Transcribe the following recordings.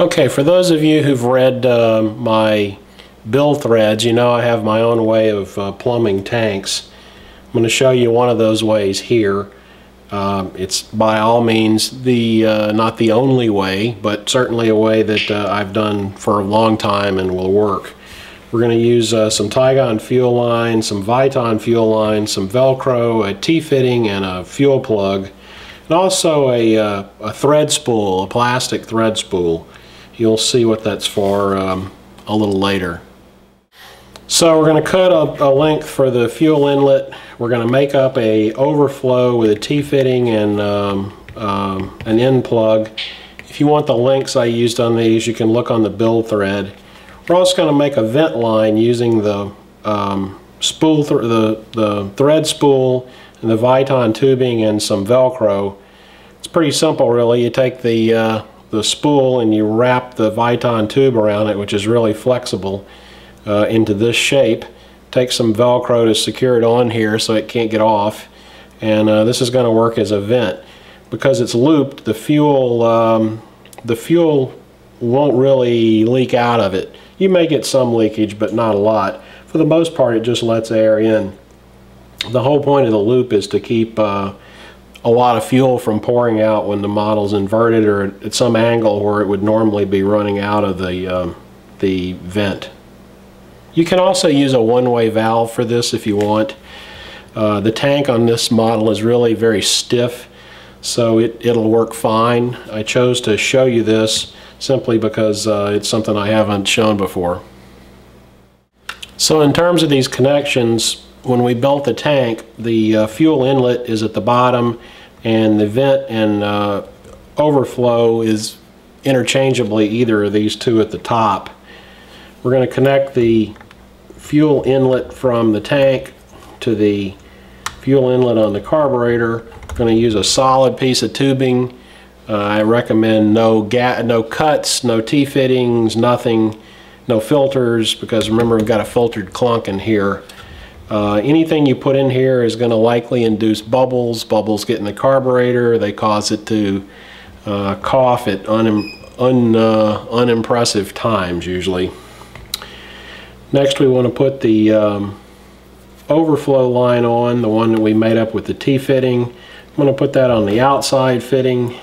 Okay, for those of you who've read my build threads, you know I have my own way of plumbing tanks. I'm going to show you one of those ways here. It's by all means not the only way, but certainly a way that I've done for a long time and will work. We're going to use some Tygon fuel line, some Viton fuel line, some Velcro, a T-fitting, and a fuel plug, and also a thread spool, a plastic thread spool. You'll see what that's for a little later. So we're going to cut a length for the fuel inlet. We're going to make up a overflow with a T-fitting and an end plug. If you want the lengths I used on these, you can look on the build thread. We're also going to make a vent line using the spool, the thread spool, and the Viton tubing and some Velcro. It's pretty simple, really. You take the spool and you wrap the Viton tube around it, which is really flexible, into this shape. Take some Velcro to secure it on here so it can't get off, and this is going to work as a vent. Because it's looped, the fuel won't really leak out of it. You may get some leakage, but not a lot. For the most part, it just lets air in. The whole point of the loop is to keep a lot of fuel from pouring out when the model's inverted or at some angle where it would normally be running out of the vent. You can also use a one-way valve for this if you want. The tank on this model is really very stiff, so it'll work fine. I chose to show you this simply because it's something I haven't shown before. So in terms of these connections, when we built the tank, the fuel inlet is at the bottom and the vent and overflow is interchangeably either of these two at the top. We're going to connect the fuel inlet from the tank to the fuel inlet on the carburetor. We're going to use a solid piece of tubing. I recommend no cuts, no T-fittings, nothing, no filters, because remember we've got a filtered clunk in here. Anything you put in here is going to likely induce bubbles. Bubbles get in the carburetor. They cause it to cough at unimpressive times usually. Next we want to put the overflow line on, the one that we made up with the T-fitting. I'm going to put that on the outside fitting.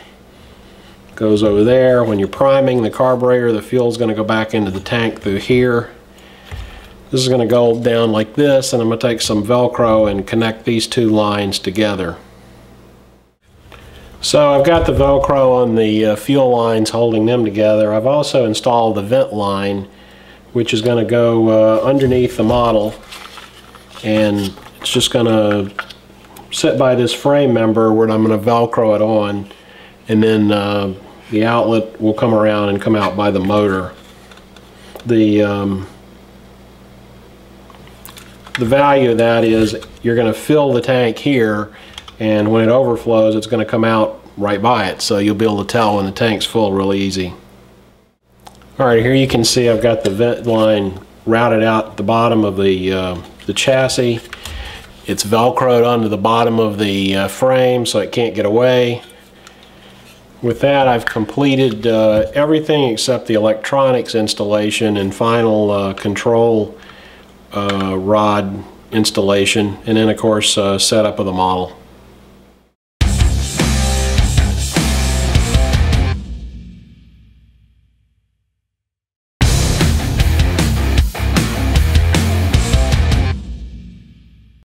Goes over there. When you're priming the carburetor, the fuel is going to go back into the tank through here. This is going to go down like this, and I'm going to take some Velcro and connect these two lines together. So I've got the Velcro on the fuel lines holding them together. I've also installed the vent line, which is going to go underneath the model, and it's just going to sit by this frame member where I'm going to Velcro it on, and then the outlet will come around and come out by the motor. The value of that is you're going to fill the tank here, and when it overflows it's going to come out right by it, so you'll be able to tell when the tank's full really easy. Alright, here you can see I've got the vent line routed out the bottom of the chassis. It's Velcroed onto the bottom of the frame so it can't get away. With that, I've completed everything except the electronics installation and final control rod installation, and then of course setup of the model.